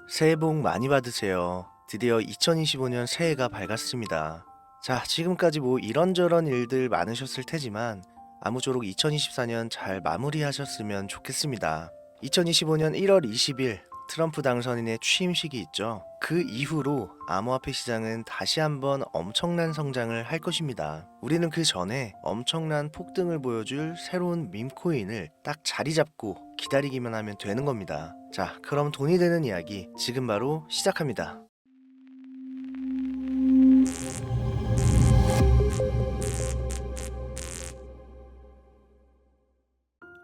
새해 복 많이 받으세요. 드디어 2025년 새해가 밝았습니다. 자, 지금까지 뭐 이런저런 일들 많으셨을 테지만 아무쪼록 2024년 잘 마무리하셨으면 좋겠습니다. 2025년 1월 20일 트럼프 당선인의 취임식이 있죠. 그 이후로 암호화폐 시장은 다시 한번 엄청난 성장을 할 것입니다. 우리는 그 전에 엄청난 폭등을 보여줄 새로운 밈코인을 딱 자리 잡고 기다리기만 하면 되는 겁니다. 자, 그럼 돈이 되는 이야기 지금 바로 시작합니다.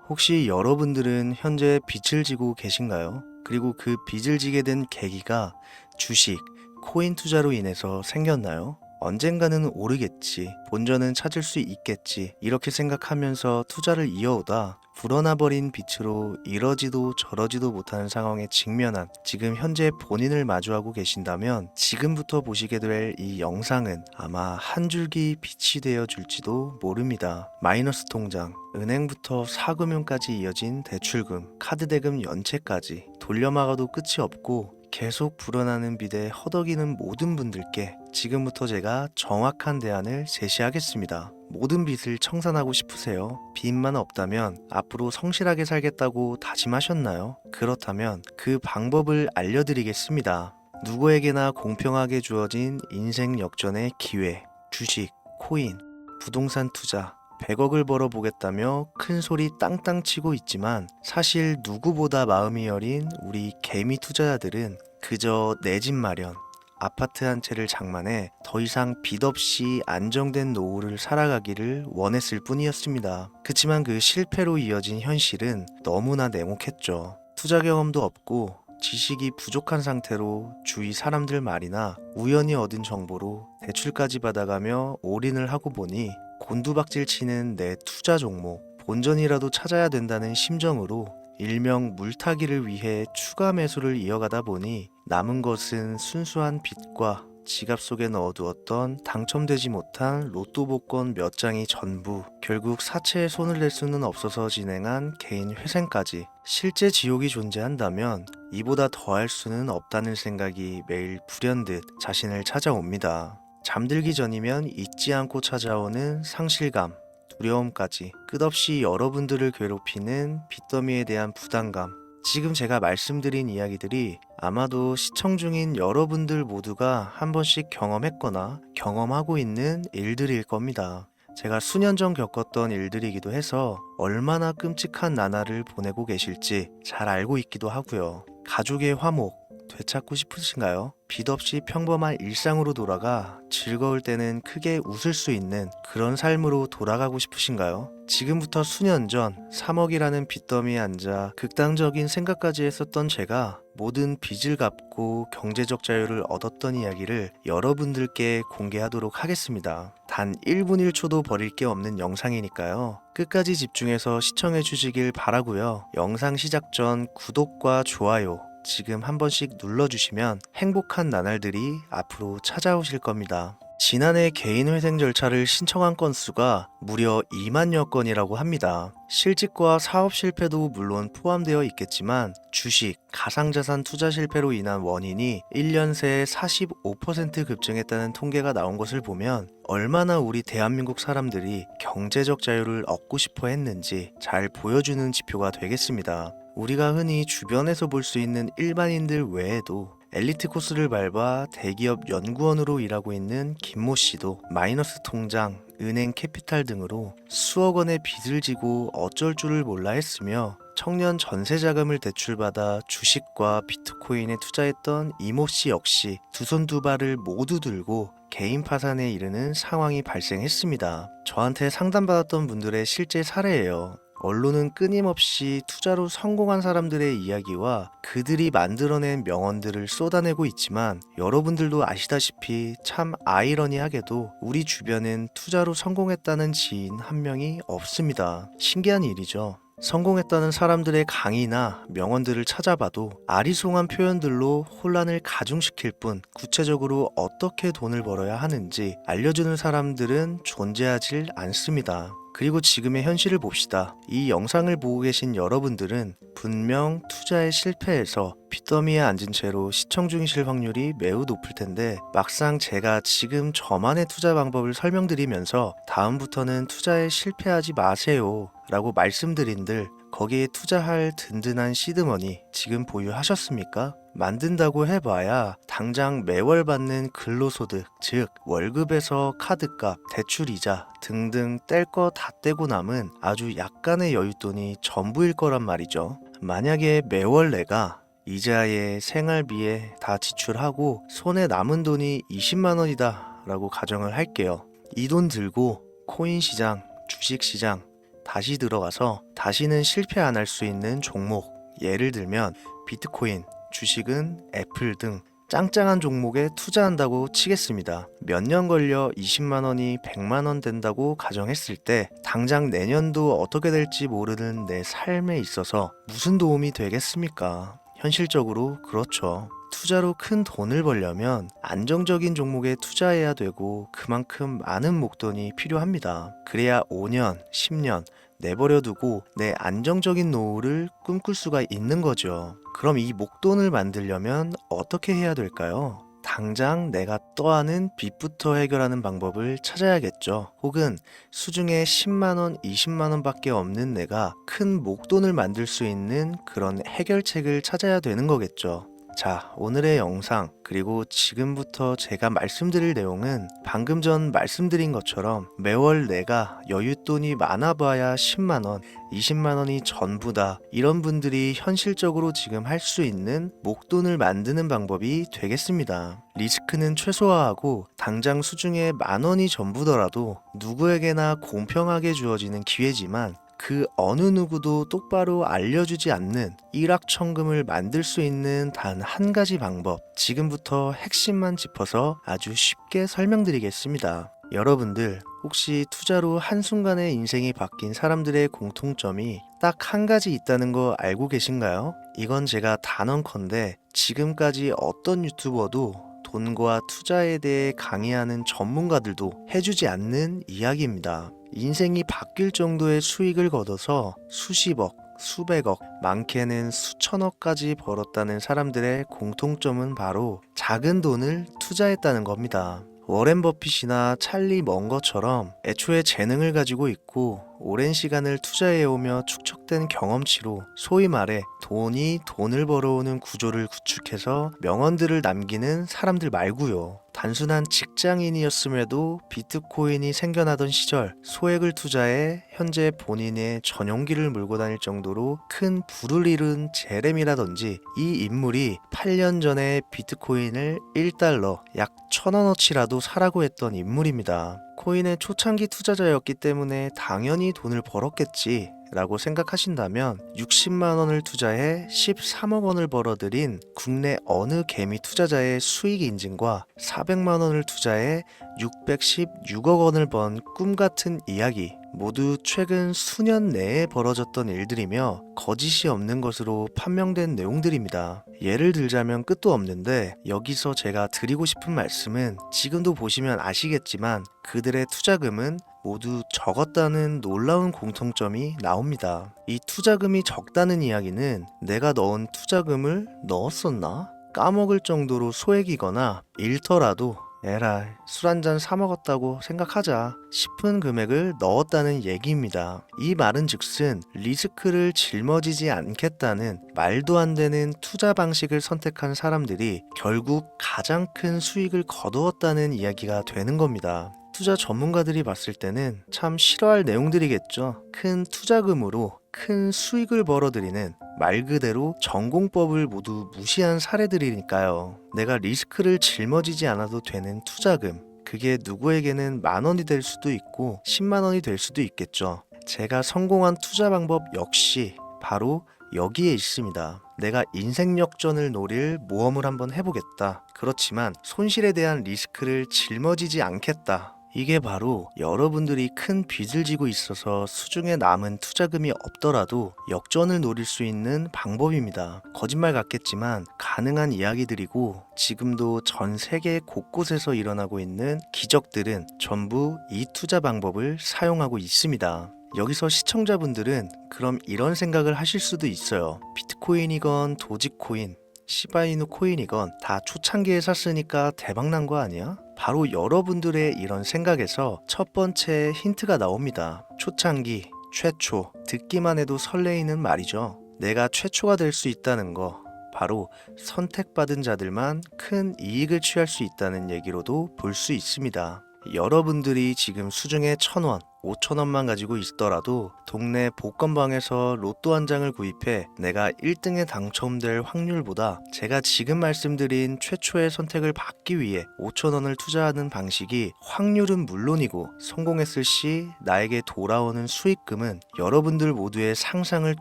혹시 여러분들은 현재 빚을 지고 계신가요? 그리고 그 빚을 지게 된 계기가 주식, 코인 투자로 인해서 생겼나요? 언젠가는 오르겠지, 본전은 찾을 수 있겠지, 이렇게 생각하면서 투자를 이어오다 불어나 버린 빚으로 이러지도 저러지도 못하는 상황에 직면한 지금 현재 본인을 마주하고 계신다면 지금부터 보시게 될 이 영상은 아마 한 줄기 빛이 되어 줄지도 모릅니다. 마이너스 통장, 은행부터 사금융까지 이어진 대출금, 카드 대금 연체까지 돌려막아도 끝이 없고 계속 불어나는 빚에 허덕이는 모든 분들께 지금부터 제가 정확한 대안을 제시하겠습니다. 모든 빚을 청산하고 싶으세요? 빚만 없다면 앞으로 성실하게 살겠다고 다짐하셨나요? 그렇다면 그 방법을 알려드리겠습니다. 누구에게나 공평하게 주어진 인생 역전의 기회, 주식, 코인, 부동산 투자, 100억을 벌어보겠다며 큰 소리 땅땅 치고 있지만 사실 누구보다 마음이 여린 우리 개미 투자자들은 그저 내 집 마련, 아파트 한 채를 장만해 더 이상 빚 없이 안정된 노후를 살아가기를 원했을 뿐이었습니다. 그치만 그 실패로 이어진 현실은 너무나 냉혹했죠. 투자 경험도 없고 지식이 부족한 상태로 주위 사람들 말이나 우연히 얻은 정보로 대출까지 받아가며 올인을 하고 보니 곤두박질 치는 내 투자 종목, 본전이라도 찾아야 된다는 심정으로 일명 물타기를 위해 추가 매수를 이어가다 보니 남은 것은 순수한 빚과 지갑 속에 넣어두었던 당첨되지 못한 로또 복권 몇 장이 전부, 결국 사채에 손을 댈 수는 없어서 진행한 개인 회생까지. 실제 지옥이 존재한다면 이보다 더할 수는 없다는 생각이 매일 불현듯 자신을 찾아옵니다. 잠들기 전이면 잊지 않고 찾아오는 상실감, 두려움까지 끝없이 여러분들을 괴롭히는 빚더미에 대한 부담감. 지금 제가 말씀드린 이야기들이 아마도 시청 중인 여러분들 모두가 한 번씩 경험했거나 경험하고 있는 일들일 겁니다. 제가 수년 전 겪었던 일들이기도 해서 얼마나 끔찍한 나날을 보내고 계실지 잘 알고 있기도 하고요. 가족의 화목 되찾고 싶으신가요? 빚 없이 평범한 일상으로 돌아가 즐거울 때는 크게 웃을 수 있는 그런 삶으로 돌아가고 싶으신가요? 지금부터 수년 전 3억이라는 빚더미에 앉아 극단적인 생각까지 했었던 제가 모든 빚을 갚고 경제적 자유를 얻었던 이야기를 여러분들께 공개하도록 하겠습니다. 단 1분 1초도 버릴 게 없는 영상이니까요. 끝까지 집중해서 시청해 주시길 바라고요. 영상 시작 전 구독과 좋아요 지금 한 번씩 눌러주시면 행복한 나날들이 앞으로 찾아오실 겁니다. 지난해 개인회생 절차를 신청한 건수가 무려 2만여 건이라고 합니다. 실직과 사업 실패도 물론 포함되어 있겠지만 주식, 가상자산 투자 실패로 인한 원인이 1년 새에 45% 급증했다는 통계가 나온 것을 보면 얼마나 우리 대한민국 사람들이 경제적 자유를 얻고 싶어 했는지 잘 보여주는 지표가 되겠습니다. 우리가 흔히 주변에서 볼 수 있는 일반인들 외에도 엘리트 코스를 밟아 대기업 연구원으로 일하고 있는 김모 씨도 마이너스 통장, 은행 캐피탈 등으로 수억 원의 빚을 지고 어쩔 줄을 몰라 했으며 청년 전세 자금을 대출받아 주식과 비트코인에 투자했던 이모 씨 역시 두 손 두 발을 모두 들고 개인 파산에 이르는 상황이 발생했습니다. 저한테 상담받았던 분들의 실제 사례예요. 언론은 끊임없이 투자로 성공한 사람들의 이야기와 그들이 만들어낸 명언들을 쏟아내고 있지만 여러분들도 아시다시피 참 아이러니하게도 우리 주변엔 투자로 성공했다는 지인 한 명이 없습니다. 신기한 일이죠. 성공했다는 사람들의 강의나 명언들을 찾아봐도 아리송한 표현들로 혼란을 가중시킬 뿐 구체적으로 어떻게 돈을 벌어야 하는지 알려주는 사람들은 존재하질 않습니다. 그리고 지금의 현실을 봅시다. 이 영상을 보고 계신 여러분들은 분명 투자에 실패해서 빚더미에 앉은 채로 시청 중이실 확률이 매우 높을 텐데, 막상 제가 지금 저만의 투자 방법을 설명드리면서 다음부터는 투자에 실패하지 마세요 라고 말씀드린들, 거기에 투자할 든든한 시드머니 지금 보유하셨습니까? 만든다고 해봐야 당장 매월 받는 근로소득, 즉 월급에서 카드값, 대출이자 등등 뗄 거 다 떼고 남은 아주 약간의 여윳돈이 전부일 거란 말이죠. 만약에 매월 내가 이자에 생활비에 다 지출하고 손에 남은 돈이 20만 원이다 라고 가정을 할게요. 이 돈 들고 코인 시장, 주식 시장 다시 들어가서 다시는 실패 안 할 수 있는 종목, 예를 들면 비트코인, 주식은 애플 등 짱짱한 종목에 투자한다고 치겠습니다. 몇 년 걸려 20만 원이 100만 원 된다고 가정했을 때 당장 내년도 어떻게 될지 모르는 내 삶에 있어서 무슨 도움이 되겠습니까? 현실적으로 그렇죠. 투자로 큰 돈을 벌려면 안정적인 종목에 투자해야 되고 그만큼 많은 목돈이 필요합니다. 그래야 5년, 10년 내버려 두고 내 안정적인 노후를 꿈꿀 수가 있는 거죠. 그럼 이 목돈을 만들려면 어떻게 해야 될까요? 당장 내가 떠안은 빚부터 해결하는 방법을 찾아야겠죠. 혹은 수중에 10만원, 20만원 밖에 없는 내가 큰 목돈을 만들 수 있는 그런 해결책을 찾아야 되는 거겠죠. 자, 오늘의 영상 그리고 지금부터 제가 말씀드릴 내용은 방금 전 말씀드린 것처럼 매월 내가 여윳돈이 많아봐야 10만원, 20만원이 전부다, 이런 분들이 현실적으로 지금 할 수 있는 목돈을 만드는 방법이 되겠습니다. 리스크는 최소화하고 당장 수중에 만원이 전부더라도 누구에게나 공평하게 주어지는 기회지만 그 어느 누구도 똑바로 알려주지 않는 일확천금을 만들 수 있는 단 한 가지 방법, 지금부터 핵심만 짚어서 아주 쉽게 설명드리겠습니다. 여러분들 혹시 투자로 한순간에 인생이 바뀐 사람들의 공통점이 딱 한 가지 있다는 거 알고 계신가요? 이건 제가 단언컨대 지금까지 어떤 유튜버도 돈과 투자에 대해 강의하는 전문가들도 해주지 않는 이야기입니다. 인생이 바뀔 정도의 수익을 거둬서 수십억, 수백억, 많게는 수천억까지 벌었다는 사람들의 공통점은 바로 작은 돈을 투자했다는 겁니다. 워렌 버핏이나 찰리 먼거처럼 애초에 재능을 가지고 있고 오랜 시간을 투자해오며 축적된 경험치로 소위 말해 돈이 돈을 벌어오는 구조를 구축해서 명언들을 남기는 사람들 말고요. 단순한 직장인이었음에도 비트코인이 생겨나던 시절 소액을 투자해 현재 본인의 전용기를 몰고 다닐 정도로 큰 부를 이룬 제렘이라든지, 이 인물이 8년 전에 비트코인을 1달러 약 1,000원어치라도 사라고 했던 인물입니다. 코인의 초창기 투자자였기 때문에 당연히 돈을 벌었겠지 라고 생각하신다면 60만 원을 투자해 13억 원을 벌어들인 국내 어느 개미 투자자의 수익 인증과 400만 원을 투자해 616억 원을 번 꿈같은 이야기, 모두 최근 수년 내에 벌어졌던 일들이며 거짓이 없는 것으로 판명된 내용들입니다. 예를 들자면 끝도 없는데, 여기서 제가 드리고 싶은 말씀은 지금도 보시면 아시겠지만 그들의 투자금은 모두 적었다는 놀라운 공통점이 나옵니다. 이 투자금이 적다는 이야기는 내가 넣은 투자금을 넣었었나? 까먹을 정도로 소액이거나 잃더라도 에라이 술 한잔 사 먹었다고 생각하자 싶은 금액을 넣었다는 얘기입니다. 이 말은 즉슨 리스크를 짊어지지 않겠다는 말도 안 되는 투자 방식을 선택한 사람들이 결국 가장 큰 수익을 거두었다는 이야기가 되는 겁니다. 투자 전문가들이 봤을 때는 참 싫어할 내용들이겠죠. 큰 투자금으로 큰 수익을 벌어들이는, 말 그대로 전공법을 모두 무시한 사례들이니까요. 내가 리스크를 짊어지지 않아도 되는 투자금, 그게 누구에게는 만 원이 될 수도 있고 10만 원이 될 수도 있겠죠. 제가 성공한 투자 방법 역시 바로 여기에 있습니다. 내가 인생 역전을 노릴 모험을 한번 해보겠다. 그렇지만 손실에 대한 리스크를 짊어지지 않겠다. 이게 바로 여러분들이 큰 빚을 지고 있어서 수중에 남은 투자금이 없더라도 역전을 노릴 수 있는 방법입니다. 거짓말 같겠지만 가능한 이야기들이고 지금도 전 세계 곳곳에서 일어나고 있는 기적들은 전부 이 투자 방법을 사용하고 있습니다. 여기서 시청자분들은 그럼 이런 생각을 하실 수도 있어요. 비트코인이건 도지코인, 시바이누 코인이건 다 초창기에 샀으니까 대박난 거 아니야? 바로 여러분들의 이런 생각에서 첫 번째 힌트가 나옵니다. 초창기, 최초, 듣기만 해도 설레이는 말이죠. 내가 최초가 될 수 있다는 거, 바로 선택받은 자들만 큰 이익을 취할 수 있다는 얘기로도 볼 수 있습니다. 여러분들이 지금 수중에 1,000원, 5,000원만 가지고 있더라도 동네 복권방에서 로또 한 장을 구입해 내가 1등에 당첨될 확률보다 제가 지금 말씀드린 최초의 선택을 받기 위해 5,000원을 투자하는 방식이 확률은 물론이고 성공했을 시 나에게 돌아오는 수익금은 여러분들 모두의 상상을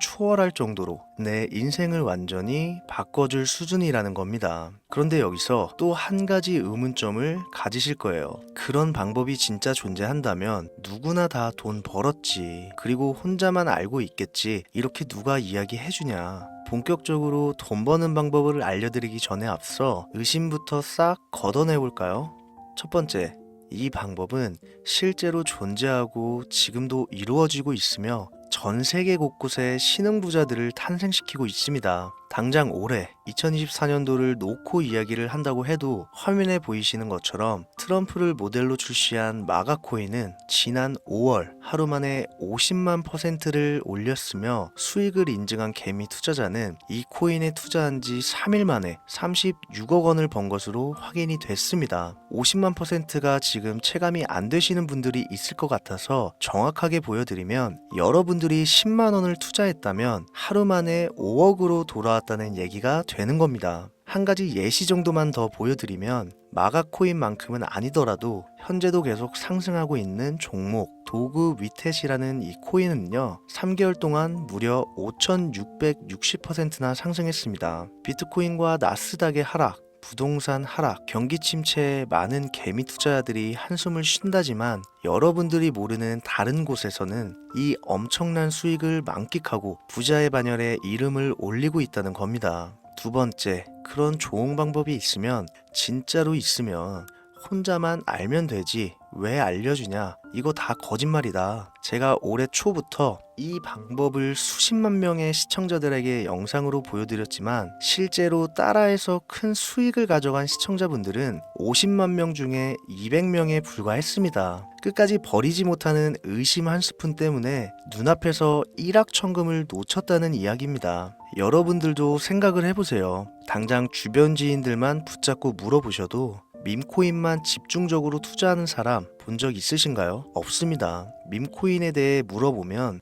초월할 정도로 내 인생을 완전히 바꿔줄 수준이라는 겁니다. 그런데 여기서 또 한 가지 의문점을 가지실 거예요. 그런 방법이 진짜 존재한다면 누구나 다 돈 벌었지. 그리고 혼자만 알고 있겠지. 이렇게 누가 이야기해주냐. 본격적으로 돈 버는 방법을 알려드리기 전에 앞서 의심부터 싹 걷어내볼까요? 첫 번째, 이 방법은 실제로 존재하고 지금도 이루어지고 있으며 전 세계 곳곳에 신흥부자들을 탄생시키고 있습니다. 당장 올해 2024년도를 놓고 이야기를 한다고 해도 화면에 보이시는 것처럼 트럼프를 모델로 출시한 마가코인은 지난 5월 하루 만에 50만 %를 올렸으며 수익을 인증한 개미 투자자는 이 코인에 투자한 지 3일 만에 36억 원을 번 것으로 확인이 됐습니다. 50만 %가 지금 체감이 안 되시는 분들이 있을 것 같아서 정확하게 보여드리면 여러분들이 10만 원을 투자했다면 하루 만에 5억으로 돌아왔다는 얘기가 되는 겁니다. 한 가지 예시 정도만 더 보여드리면 마가코인만큼은 아니더라도 현재도 계속 상승하고 있는 종목 도구 위텟이라는 이 코인은요 3개월 동안 무려 5,660%나 상승했습니다. 비트코인과 나스닥의 하락, 부동산 하락, 경기 침체에 많은 개미 투자자들이 한숨을 쉰다지만 여러분들이 모르는 다른 곳에서는 이 엄청난 수익을 만끽하고 부자의 반열에 이름을 올리고 있다는 겁니다. 두 번째, 그런 좋은 방법이 있으면 진짜로 있으면 혼자만 알면 되지 왜 알려주냐, 이거 다 거짓말이다. 제가 올해 초부터 이 방법을 수십만 명의 시청자들에게 영상으로 보여드렸지만 실제로 따라해서 큰 수익을 가져간 시청자분들은 50만 명 중에 200명에 불과했습니다. 끝까지 버리지 못하는 의심 한 스푼 때문에 눈앞에서 일확천금을 놓쳤다는 이야기입니다. 여러분들도 생각을 해보세요. 당장 주변 지인들만 붙잡고 물어보셔도 밈코인만 집중적으로 투자하는 사람 본 적 있으신가요? 없습니다. 밈코인에 대해 물어보면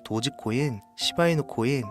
도지코인, 시바이누 코인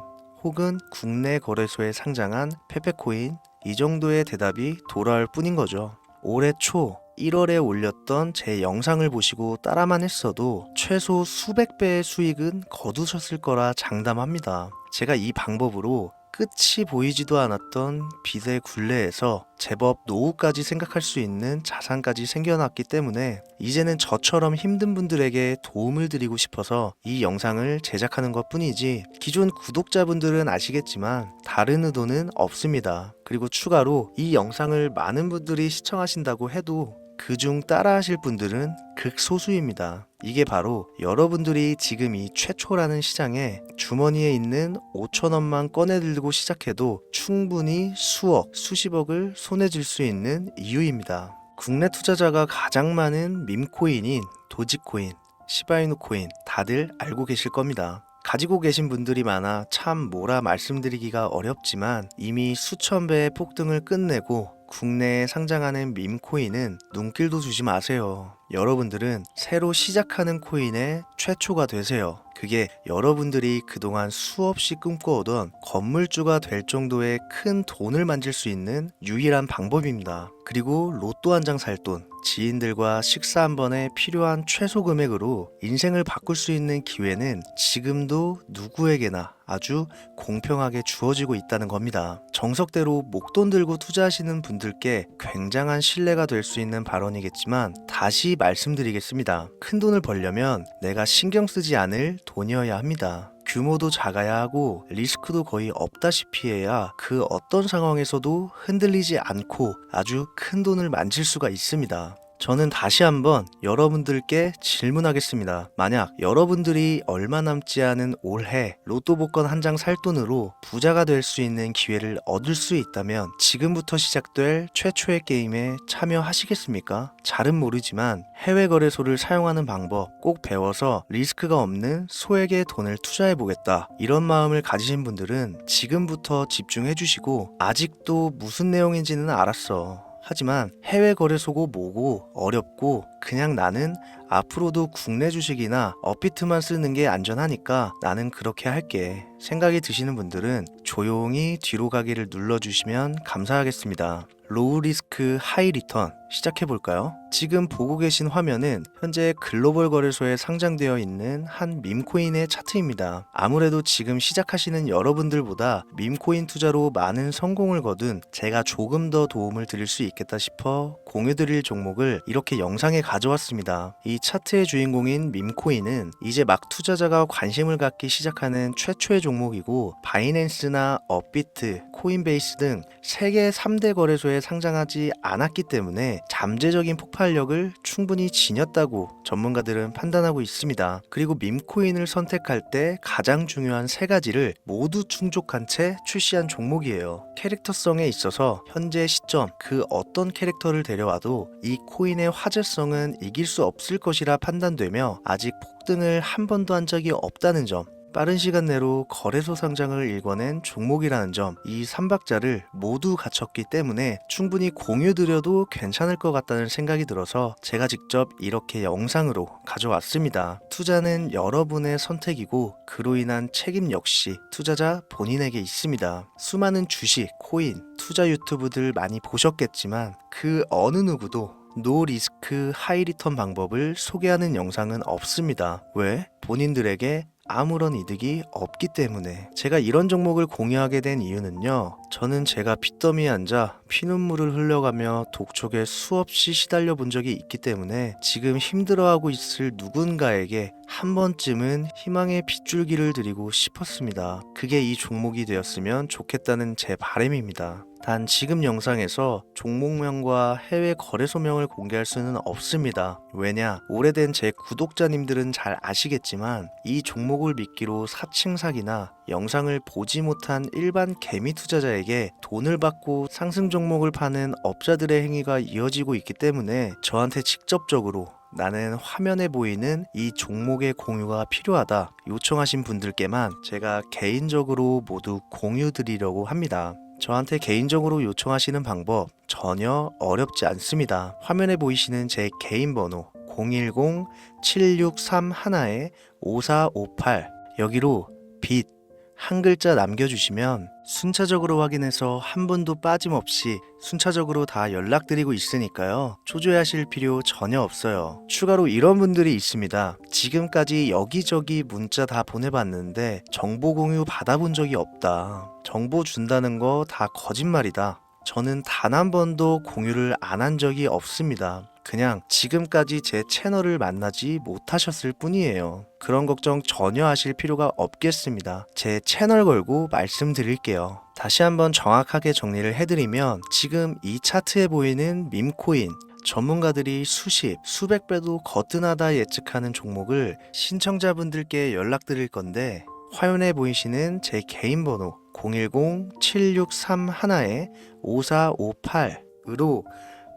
혹은 국내 거래소에 상장한 페페코인 이 정도의 대답이 돌아올 뿐인 거죠. 올해 초 1월에 올렸던 제 영상을 보시고 따라만 했어도 최소 수백 배의 수익은 거두셨을 거라 장담합니다. 제가 이 방법으로 끝이 보이지도 않았던 빚의 굴레에서 제법 노후까지 생각할 수 있는 자산까지 생겨났기 때문에 이제는 저처럼 힘든 분들에게 도움을 드리고 싶어서 이 영상을 제작하는 것 뿐이지 기존 구독자분들은 아시겠지만 다른 의도는 없습니다. 그리고 추가로 이 영상을 많은 분들이 시청하신다고 해도 그중 따라하실 분들은 극소수입니다. 이게 바로 여러분들이 지금 이 최초라는 시장에 주머니에 있는 5,000원만 꺼내들고 시작해도 충분히 수억, 수십억을 손에 쥘 수 있는 이유입니다. 국내 투자자가 가장 많은 밈코인인 도지코인, 시바이누 코인 다들 알고 계실 겁니다. 가지고 계신 분들이 많아 참 뭐라 말씀드리기가 어렵지만 이미 수천 배의 폭등을 끝내고 국내에 상장하는 밈코인은 눈길도 주지 마세요. 여러분들은 새로 시작하는 코인의 최초가 되세요. 그게 여러분들이 그동안 수없이 꿈꿔오던 건물주가 될 정도의 큰 돈을 만질 수 있는 유일한 방법입니다. 그리고 로또 한 장 살 돈, 지인들과 식사 한 번에 필요한 최소 금액으로 인생을 바꿀 수 있는 기회는 지금도 누구에게나 아주 공평하게 주어지고 있다는 겁니다. 정석대로 목돈 들고 투자하시는 분들께 굉장한 신뢰가 될 수 있는 발언이겠지만 다시 말씀드리겠습니다. 큰 돈을 벌려면 내가 신경 쓰지 않을 돈이어야 합니다. 규모도 작아야 하고 리스크도 거의 없다시피 해야 그 어떤 상황에서도 흔들리지 않고 아주 큰 돈을 만질 수가 있습니다. 저는 다시 한번 여러분들께 질문하겠습니다. 만약 여러분들이 얼마 남지 않은 올해 로또 복권 한 장 살 돈으로 부자가 될 수 있는 기회를 얻을 수 있다면 지금부터 시작될 최초의 게임에 참여하시겠습니까? 잘은 모르지만 해외 거래소를 사용하는 방법 꼭 배워서 리스크가 없는 소액의 돈을 투자해 보겠다. 이런 마음을 가지신 분들은 지금부터 집중해 주시고 아직도 무슨 내용인지는 알았어. 하지만 해외 거래소고 뭐고 어렵고 그냥 나는 앞으로도 국내 주식이나 업비트만 쓰는 게 안전하니까 나는 그렇게 할게 생각이 드시는 분들은 조용히 뒤로 가기를 눌러주시면 감사하겠습니다. 로우 리스크 하이 리턴 시작해볼까요? 지금 보고 계신 화면은 현재 글로벌 거래소에 상장되어 있는 한 밈코인의 차트입니다. 아무래도 지금 시작하시는 여러분들보다 밈코인 투자로 많은 성공을 거둔 제가 조금 더 도움을 드릴 수 있겠다 싶어 공유드릴 종목을 이렇게 영상에 가져왔습니다. 이 차트의 주인공인 밈코인은 이제 막 투자자가 관심을 갖기 시작하는 최초의 종목이고 바이낸스나 업비트, 코인베이스 등 세계 3대 거래소에 상장하지 않았기 때문에 잠재적인 폭발력을 충분히 지녔다고 전문가들은 판단하고 있습니다. 그리고 밈코인을 선택할 때 가장 중요한 세 가지를 모두 충족한 채 출시한 종목이에요. 캐릭터성에 있어서 현재 시점 그 어떤 캐릭터를 데려와도 이 코인의 화제성은 이길 수 없을 것이라 판단되며 아직 폭등을 한 번도 한 적이 없다는 점, 빠른 시간 내로 거래소 상장을 일궈낸 종목이라는 점, 이 3박자를 모두 갖췄기 때문에 충분히 공유드려도 괜찮을 것 같다는 생각이 들어서 제가 직접 이렇게 영상으로 가져왔습니다. 투자는 여러분의 선택이고 그로 인한 책임 역시 투자자 본인에게 있습니다. 수많은 주식, 코인, 투자 유튜브들 많이 보셨겠지만 그 어느 누구도 노 리스크 하이 리턴 방법을 소개하는 영상은 없습니다. 왜? 본인들에게 아무런 이득이 없기 때문에. 제가 이런 종목을 공유하게 된 이유는요, 저는 제가 빚더미에 앉아 피눈물을 흘려가며 독촉에 수없이 시달려 본 적이 있기 때문에 지금 힘들어하고 있을 누군가에게 한 번쯤은 희망의 빗줄기를 드리고 싶었습니다. 그게 이 종목이 되었으면 좋겠다는 제 바람입니다. 단 지금 영상에서 종목명과 해외 거래소명을 공개할 수는 없습니다. 왜냐? 오래된 제 구독자님들은 잘 아시겠지만 이 종목을 미끼로 사칭 사기나 영상을 보지 못한 일반 개미 투자자에게 돈을 받고 상승 종목을 파는 업자들의 행위가 이어지고 있기 때문에 저한테 직접적으로 나는 화면에 보이는 이 종목의 공유가 필요하다 요청하신 분들께만 제가 개인적으로 모두 공유 드리려고 합니다. 저한테 개인적으로 요청하시는 방법 전혀 어렵지 않습니다. 화면에 보이시는 제 개인 번호 010-7631-5458 여기로 빚 한 글자 남겨주시면 순차적으로 확인해서 한 분도 빠짐없이 순차적으로 다 연락드리고 있으니까요. 초조해하실 필요 전혀 없어요. 추가로 이런 분들이 있습니다. 지금까지 여기저기 문자 다 보내봤는데 정보 공유 받아본 적이 없다. 정보 준다는 거 다 거짓말이다. 저는 단 한 번도 공유를 안 한 적이 없습니다. 그냥 지금까지 제 채널을 만나지 못하셨을 뿐이에요. 그런 걱정 전혀 하실 필요가 없겠습니다. 제 채널 걸고 말씀드릴게요. 다시 한번 정확하게 정리를 해드리면 지금 이 차트에 보이는 밈코인 전문가들이 수십, 수백 배도 거뜬하다 예측하는 종목을 신청자분들께 연락드릴 건데 화면에 보이시는 제 개인 번호 010-7631-5458으로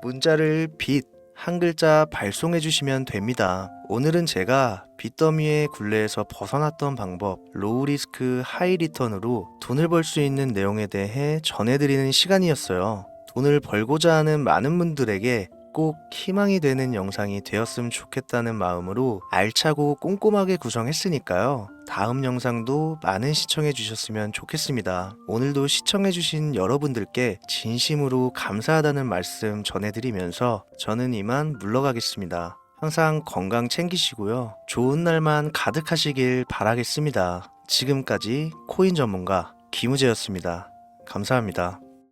문자를 빚 한 글자 발송해 주시면 됩니다. 오늘은 제가 빚더미의 굴레에서 벗어났던 방법, 로우 리스크 하이 리턴으로 돈을 벌 수 있는 내용에 대해 전해드리는 시간이었어요. 돈을 벌고자 하는 많은 분들에게 꼭 희망이 되는 영상이 되었으면 좋겠다는 마음으로 알차고 꼼꼼하게 구성했으니까요. 다음 영상도 많은 시청해 주셨으면 좋겠습니다. 오늘도 시청해 주신 여러분들께 진심으로 감사하다는 말씀 전해드리면서 저는 이만 물러가겠습니다. 항상 건강 챙기시고요. 좋은 날만 가득하시길 바라겠습니다. 지금까지 코인 전문가 김우재였습니다. 감사합니다.